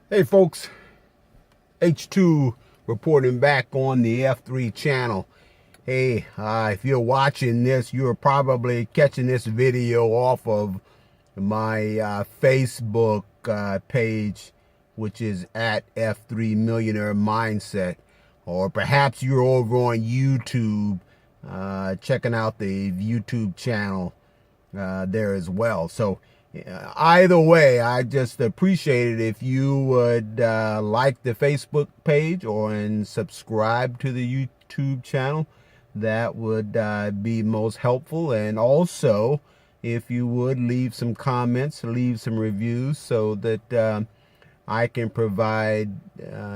Hey folks, H2 reporting back on the F3 channel. Hey, if you're watching this, you're probably catching this video off of my Facebook page, which is at F3 Millionaire Mindset. Or perhaps you're over on YouTube, checking out the YouTube channel there as well. So either way, I just appreciate it if you would like the Facebook page and subscribe to the YouTube channel. That would be most helpful. And also, if you would leave some comments, leave some reviews so that I can provide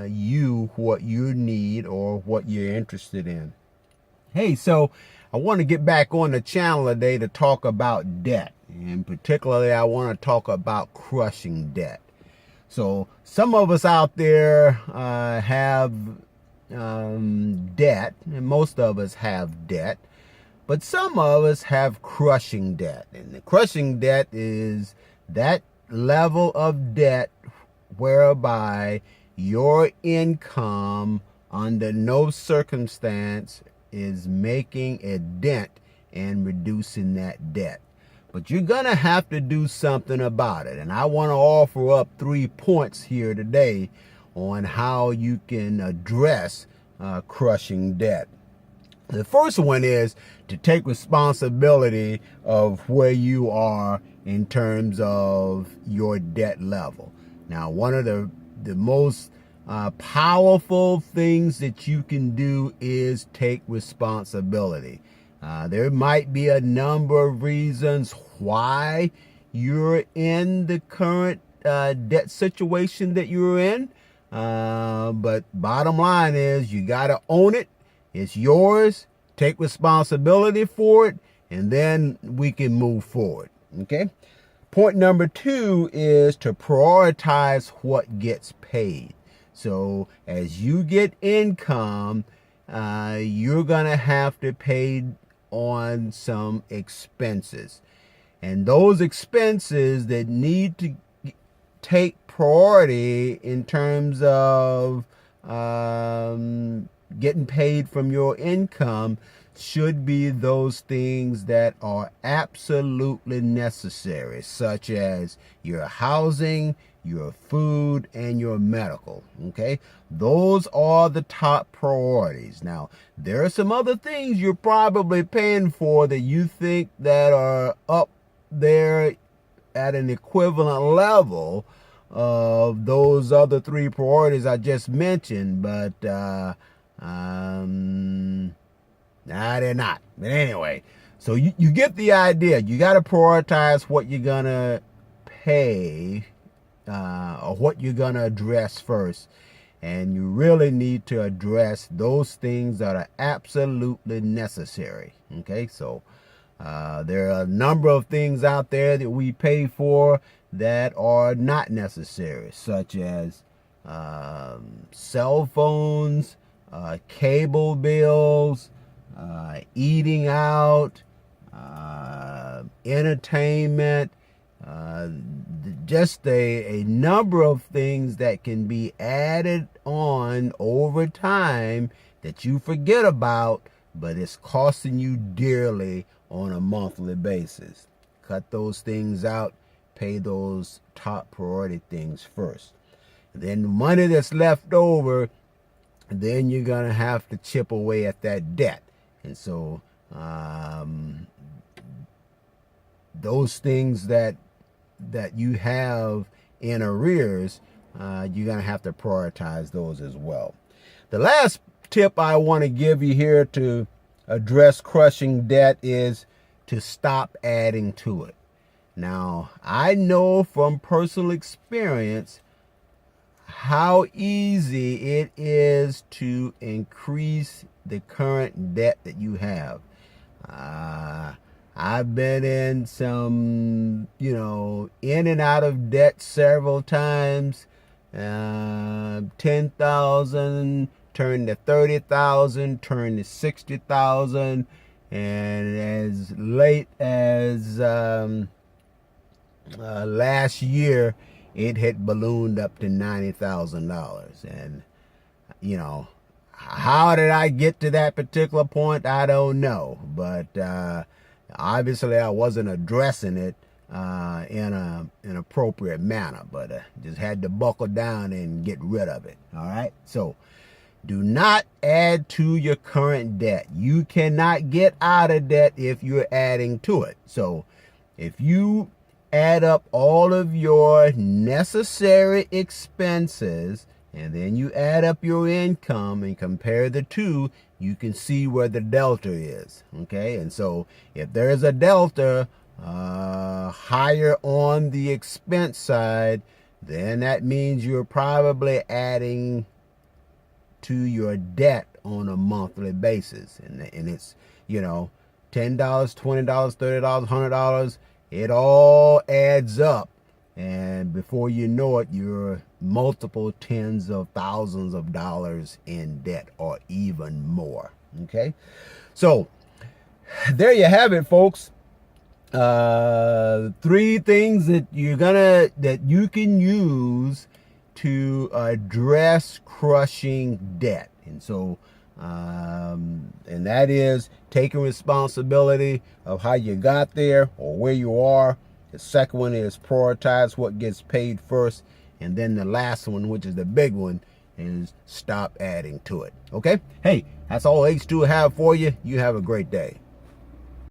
you what you need or what you're interested in. Hey, so I want to get back on the channel today to talk about debt. And particularly, I want to talk about crushing debt. So some of us out there have debt, and most of us have debt. But some of us have crushing debt. And the crushing debt is that level of debt whereby your income under no circumstance is making a dent and reducing that debt. But you're going to have to do something about it. And I want to offer up 3 points here today on how you can address crushing debt. The first one is to take responsibility of where you are in terms of your debt level. Now, one of the most powerful things that you can do is take responsibility. There might be a number of reasons why you're in the current debt situation that you're in. But bottom line is you got to own it. It's yours. Take responsibility for it. And then we can move forward. Okay. Point number 2 is to prioritize what gets paid. So as you get income, you're going to have to pay on some expenses. And those expenses that need to take priority in terms of getting paid from your income should be those things that are absolutely necessary, such as your housing, your food, and your medical. Okay, those are the top priorities. Now, there are some other things you're probably paying for that you think that are up there at an equivalent level of those other 3 priorities I just mentioned, but they're not. But anyway, so you get the idea. You got to prioritize what you're gonna pay or what you're gonna address first, and you really need to address those things that are absolutely necessary. Okay, so there are a number of things out there that we pay for that are not necessary, such as cell phones, cable bills, eating out, entertainment, just a number of things that can be added on over time that you forget about, but it's costing you dearly on a monthly basis. Cut those things out, pay those top priority things first. And then the money that's left over, then you're going to have to chip away at that debt. And so those things that you have in arrears, you're going to have to prioritize those as well. The last tip I want to give you here to address crushing debt is to stop adding to it. Now, I know from personal experience how easy it is to increase the current debt that you have. I've been in some, in and out of debt several times. 10,000 turned to 30,000, turned to 60,000, and as late as last year, it had ballooned up to $90,000. And, you know, how did I get to that particular point? I don't know. But obviously I wasn't addressing it in an appropriate manner. But just had to buckle down and get rid of it. All right? So do not add to your current debt. You cannot get out of debt if you're adding to it. So if you add up all of your necessary expenses and then you add up your income and compare the two, you can see where the delta is. Okay, and so if there's a delta higher on the expense side, then that means you're probably adding to your debt on a monthly basis. And it's, you know, $10, $20, $30, $100. It all adds up. And before you know it, you're multiple tens of thousands of dollars in debt or even more. Okay? So there you have it, folks. 3 things that you can use to address crushing debt. And so and that is taking responsibility of how you got there or where you are. The second one is prioritize what gets paid first. And then the last one, which is the big one, is stop adding to it. Okay? Hey, that's all H2 have for you. You have a great day.